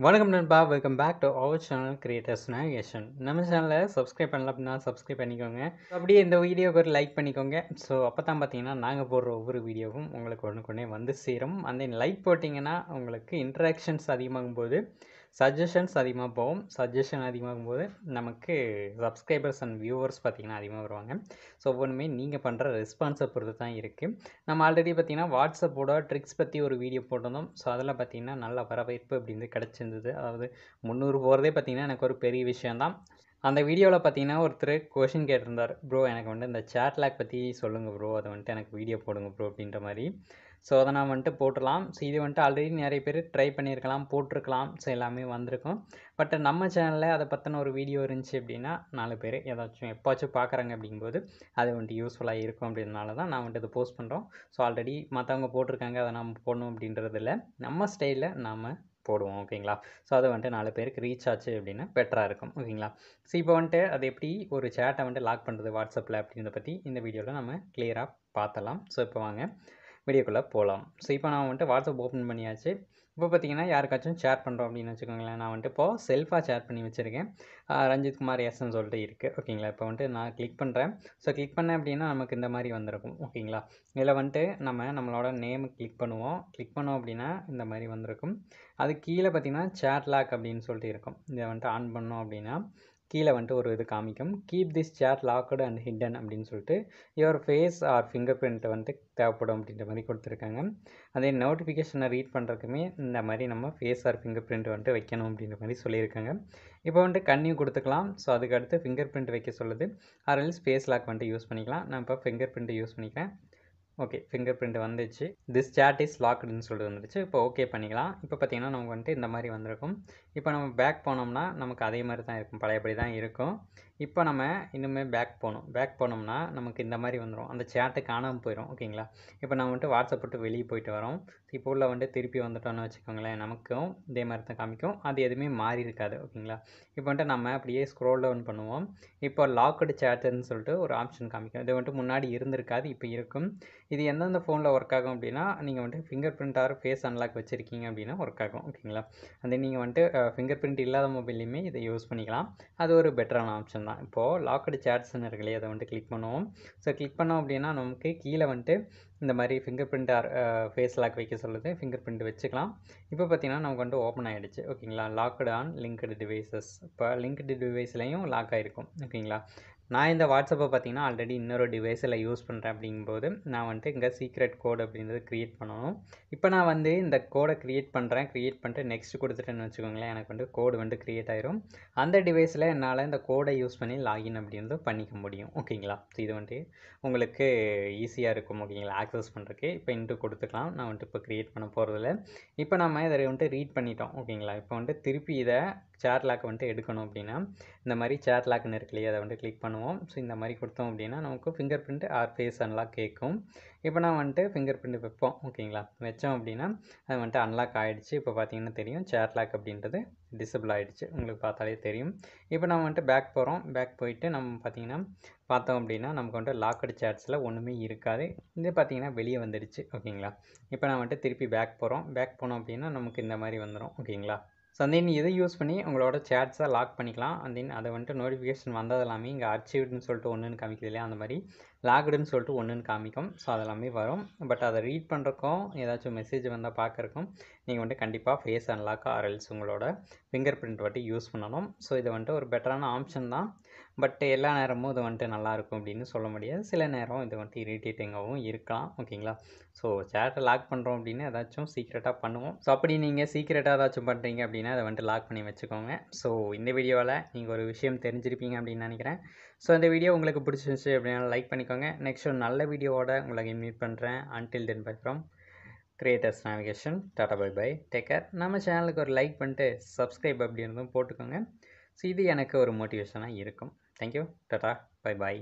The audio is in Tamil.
வணக்கம் நண்பா, welcome back to our channel creators navigation. நம்ம சேனலை சப்ஸ்கிரைப் பண்ணல அப்படின்னா சப்ஸ்கிரைப் பண்ணிக்கோங்க. அப்படியே இந்த வீடியோக்கு ஒரு லைக் பண்ணிக்கோங்க. ஸோ அப்போ தான் பார்த்தீங்கன்னா நாங்கள் போடுற ஒவ்வொரு வீடியோவும் உங்களுக்கு உடனுக்குடனே வந்து சேரும். அந்த லைக் போட்டிங்கன்னா உங்களுக்கு இன்ட்ராக்ஷன்ஸ் அதிகமாகும் போது சஜஷன்ஸ் அதிகமாக போகும். சஜஷன் அதிகமாகும் போது நமக்கு சப்ஸ்கிரைபர்ஸ் அண்ட் வியூவர்ஸ் பார்த்திங்கன்னா அதிகமாக வருவாங்க. ஸோ ஒவ்வொன்றுமே நீங்கள் பண்ணுற ரெஸ்பான்ஸை பொறுத்து தான் இருக்குது. நம்ம ஆல்ரெடி பார்த்திங்கன்னா வாட்ஸ்அப்போட ட்ரிக்ஸ் பற்றி ஒரு வீடியோ போட்டிருந்தோம். ஸோ அதில் பார்த்திங்கன்னா நல்ல வரவேற்பு அப்படின்றது கிடச்சிருந்தது. அதாவது 300 போகிறதே பார்த்திங்கன்னா எனக்கு ஒரு பெரிய விஷயந்தான். அந்த வீடியோவில் பார்த்தீங்கன்னா ஒருத்தர் கொஷின் கேட்டிருந்தார், ப்ரோ எனக்கு வந்துட்டு இந்த சேட் லாக் பற்றி சொல்லுங்கள் ப்ரோ, அதை வந்துட்டு எனக்கு வீடியோ போடுங்க ப்ரோ அப்படின்ற மாதிரி. ஸோ அதை நான் வந்துட்டு போட்டுடலாம். ஸோ இது வந்துட்டு ஆல்ரெடி நிறைய பேர் ட்ரை பண்ணியிருக்கலாம், போட்டிருக்கலாம். ஸோ எல்லாமே வந்திருக்கும். பட் நம்ம சேனலில் அதை பற்றின ஒரு வீடியோ இருந்துச்சு அப்படின்னா 4 பேர் ஏதாச்சும் எப்போச்சும் பார்க்குறாங்க அப்படிங்கும்போது அது வந்துட்டு யூஸ்ஃபுல்லாக இருக்கும் அப்படின்றனால தான் நான் வந்துட்டு அதை போஸ்ட் பண்ணுறோம். ஸோ ஆல்ரெடி மற்றவங்க போட்டிருக்காங்க, அதை நம்ம போடணும் அப்படின்றது இல்லை, நம்ம ஸ்டைலில் நாம் போடுவோம். ஓகேங்களா? ஸோ அதை வந்துட்டு 4 பேருக்கு ரீச் ஆச்சு அப்படின்னா பெட்டராக இருக்கும். ஓகேங்களா? ஸோ இப்போ வந்துட்டு அது எப்படி ஒரு சேட்டை வந்துட்டு லாக் பண்ணுறது வாட்ஸ்அப்பில் அப்படின்றத பற்றி இந்த வீடியோவில் நம்ம கிளியராக பார்த்தலாம். ஸோ இப்போ வாங்க வீடியோக்குள்ளே போகலாம். ஸோ இப்போ நான் வந்துட்டு வாட்ஸ்அப் ஓப்பன் பண்ணியாச்சு. இப்போ பார்த்தீங்கன்னா யாருக்காச்சும் ஷேர் பண்ணுறோம் அப்படின்னு வச்சுக்கோங்களேன். நான் வந்துட்டு இப்போது செல்ஃபாக ஷேர் பண்ணி வச்சுருக்கேன். ரஞ்சித் குமார் எஸ்ன்னு சொல்லிட்டு இருக்குது. ஓகேங்களா? இப்போ வந்துட்டு நான் கிளிக் பண்ணுறேன். ஸோ கிளிக் பண்ணேன் அப்படின்னா நமக்கு இந்த மாதிரி வந்திருக்கும். ஓகேங்களா? இதில் வந்துட்டு நம்மளோட நேம் கிளிக் பண்ணுவோம். கிளிக் பண்ணோம் அப்படின்னா இந்த மாதிரி வந்திருக்கும். அது கீழே பார்த்தீங்கன்னா சேட் லாக் அப்படின்னு சொல்லிட்டு இருக்கும். இதை வந்துட்டு ஆன் பண்ணோம் அப்படின்னா கீழே வந்துட்டு ஒரு இது காமிக்கும், keep this chat locked and hidden அப்படின்னு சொல்லிட்டு your face or fingerprint வந்துட்டு தேவைப்படும் அப்படின்ற மாதிரி கொடுத்துருக்காங்க. அதே நோட்டிஃபிகேஷனை ரீட் பண்ணுறதுக்குமே இந்த மாதிரி நம்ம ஃபேஸ் ஆர் ஃபிங்கர் பிரிண்ட் வந்துட்டு வைக்கணும் அப்படின்ற மாதிரி சொல்லியிருக்காங்க. இப்போ வந்துட்டு கன்னியூ கொடுத்துக்கலாம். ஸோ அதுக்கு அடுத்து ஃபிங்கர் பிரிண்ட் வைக்க சொல்லுது. அதில் ஃபேஸ் லாக் வந்துட்டு யூஸ் பண்ணிக்கலாம். நான் இப்போ ஃபிங்கர் பிரிண்ட்டை யூஸ் பண்ணிக்கிறேன். ஓகே, ஃபிங்கர் பிரிண்ட் வந்துச்சு. திஸ் சேட் இஸ் லாக்டுன்னு சொல்லிட்டு வந்துடுச்சு. இப்போ ஓகே பண்ணிக்கலாம். இப்போ பார்த்தீங்கன்னா நமக்கு வந்துட்டு இந்த மாதிரி வந்திருக்கும். இப்போ நம்ம பேக் போனோம்னா நமக்கு அதே மாதிரி தான் இருக்கும், பழையபடி தான் இருக்கும். இப்போ நம்ம இன்னுமே பேக் போனோம்னா நமக்கு இந்த மாதிரி வந்துடும், அந்த சேட்டை காணாமல் போயிடும். ஓகேங்களா? இப்போ நம்ம வந்துட்டு வாட்ஸ்அப் விட்டு வெளியே போயிட்டு வரோம். இப்போ உள்ள வந்துட்டு திருப்பி வந்துட்டோம்னு வச்சுக்கோங்களேன், நமக்கும் இதே மாதிரி தான் காமிக்கும். அது எதுவுமே மாறி இருக்காது. ஓகேங்களா? இப்போ வந்துட்டு நம்ம அப்படியே ஸ்க்ரோல் டவுன் பண்ணுவோம். இப்போ லாக்டு சேட்டுன்னு சொல்லிட்டு ஒரு ஆப்ஷன் காமிக்கும். இது வந்துட்டு முன்னாடி இருந்திருக்காது, இப்போ இருக்கும். இது எந்தெந்த ஃபோனில் ஒர்க் ஆகும் அப்படின்னா, நீங்கள் வந்துட்டு fingerprint or face unlock வச்சுருக்கீங்க அப்படின்னா ஒர்க் ஆகும். ஓகேங்களா? அது நீங்கள் வந்துட்டு ஃபிங்கர் பிரிண்ட் இல்லாத மொபைல்லையுமே இதை யூஸ் பண்ணிக்கலாம். அது ஒரு பெட்டரான ஆப்ஷன் தான். இப்போது லாக்டு சேட்ஸ்ன்னு இருக்கு இல்லையா, அதை வந்துட்டு கிளிக் பண்ணுவோம். ஸோ கிளிக் பண்ணோம் அப்படின்னா நமக்கு கீழே வந்துட்டு இந்த மாதிரி fingerprint or face lock வைக்க சொல்லுது. ஃபிங்கர் பிரிண்ட் வச்சுக்கலாம். இப்போ பார்த்தீங்கன்னா நமக்கு வந்துட்டு ஓப்பன் ஆகிடுச்சு. ஓகேங்களா? Logged on linked devices. இப்போ லிங்க்டு டிவைஸ்லையும் லாக் ஆகிருக்கும். ஓகேங்களா? நான் இந்த வாட்ஸ்அப்பை பார்த்தீங்கன்னா ஆல்ரெடி இன்னொரு டிவைஸில் யூஸ் பண்ணுறேன். அப்படிங்கும்போது நான் வந்துட்டு இங்கே சீக்ரெட் கோட் அப்படின்றது க்ரியேட் பண்ணணும். இப்போ நான் வந்து இந்த கோடை க்ரியேட் பண்ணிட்டு நெக்ஸ்ட் கொடுத்துட்டேன்னு வச்சுக்கோங்களேன், எனக்கு வந்து கோடு வந்து க்ரியேட் ஆயிரும். அந்த டிவைஸில் என்னால் இந்த கோடை யூஸ் பண்ணி லாகின் அப்படின்றது பண்ணிக்க முடியும். ஓகேங்களா? ஸோ இது வந்துட்டு உங்களுக்கு ஈஸியாக இருக்கும். ஓகேங்களா? ஆக்சஸ் பண்ணுறதுக்கு இப்போ இன்ட்டு கொடுத்துக்கலாம். நான் வந்துட்டு இப்போ க்ரியேட் பண்ண போகிறதில்ல. இப்போ நம்ம இதை வந்துட்டு ரீட் பண்ணிட்டோம். ஓகேங்களா? இப்போ வந்துட்டு திருப்பி இதை சேட் லாக் வந்துட்டு எடுக்கணும் அப்படின்னா இந்த மாதிரி சேட் லாக்னு இருக்கு இல்லையா, அதை வந்துட்டு கிளிக் பண்ணுவோம். ஸோ இந்த மாதிரி கொடுத்தோம் அப்படின்னா நமக்கு fingerprint or face unlock கேட்கும். இப்போ நான் வந்துட்டு ஃபிங்கர் பிரிண்ட் வைப்போம். ஓகேங்களா? வச்சோம் அப்படின்னா அது வந்துட்டு அன்லாக் ஆகிடுச்சு. இப்போ பார்த்தீங்கன்னா தெரியும் சேட் லாக் அப்படின்றது டிசபிள் ஆகிடுச்சு. உங்களுக்கு பார்த்தாலே தெரியும். இப்போ நம்ம வந்துட்டு பேக் போகிறோம். பேக் போயிட்டு நம்ம பார்த்தீங்கன்னா பார்த்தோம் அப்படின்னா நமக்கு வந்துட்டு லாக்டு சேட்ஸில் ஒன்றுமே இருக்காது. இது பார்த்தீங்கன்னா வெளியே வந்துடுச்சு. ஓகேங்களா? இப்போ நான் வந்துட்டு திருப்பி பேக் போனோம் அப்படின்னா நமக்கு இந்த மாதிரி வந்துடும். ஓகேங்களா? ஸோ தென் இதை யூஸ் பண்ணி உங்களோட சேட்ஸை லாக் பண்ணிக்கலாம். அண்ட் தென் அதை வந்துட்டு நோட்டிஃபிகேஷன் வந்தது எல்லாமே இங்கே அர்ச்சீவ்டுன்னு சொல்லிட்டு ஒன்றுன்னு காமிக்குது இல்லையா, அந்த மாதிரி லாக்டுன்னு சொல்லிட்டு ஒன்றுன்னு காமிக்கும். ஸோ அதெல்லாமே வரும். பட் அதை ரீட் பண்ணுறக்கும் ஏதாச்சும் மெசேஜ் வந்தால் பார்க்குறக்கும் நீங்கள் வந்துட்டு கண்டிப்பாக ஃபேஸ் அன்லாக் ஆர் எல்ஸ் உங்களோட ஃபிங்கர் பிரிண்ட் வந்துட்டு யூஸ் பண்ணணும். ஸோ இது வந்துட்டு ஒரு பெட்டரான ஆப்ஷன் தான். பட் எல்லா நேரமும் இது வந்துட்டு நல்லாயிருக்கும் அப்படின்னு சொல்ல முடியாது. சில நேரம் இது வந்துட்டு இரிட்டேட்டிங்காகவும் இருக்கலாம். ஓகேங்களா? ஸோ சேட்டை லாக் பண்ணுறோம் அப்படின்னு ஏதாச்சும் சீக்ரெட்டாக பண்ணுவோம். ஸோ அப்படி நீங்கள் சீக்ரெட்டாக ஏதாச்சும் பண்ணுறீங்க அப்படின்னா அதை வந்துட்டு லாக் பண்ணி வச்சுக்கோங்க. ஸோ இந்த வீடியோவில் நீங்கள் ஒரு விஷயம் தெரிஞ்சிருப்பீங்க அப்படின்னு நினைக்கிறேன். ஸோ இந்த வீடியோ உங்களுக்கு பிடிச்சிருந்துச்சு அப்படின்னா லைக் பண்ணிக்கோங்க. நெக்ஸ்ட் ஒரு நல்ல வீடியோவோட உங்களை மீட் பண்ணுறேன். Until then bye from creators navigation. Tata bye bye, take care. நம்ம சேனலுக்கு ஒரு லைக் பண்ணிட்டு சப்ஸ்கிரைப் அப்படின்றதும் போட்டுக்கோங்க. ஸோ இது எனக்கு ஒரு மோட்டிவேஷனாக இருக்கும். Thank you, Tata, bye bye.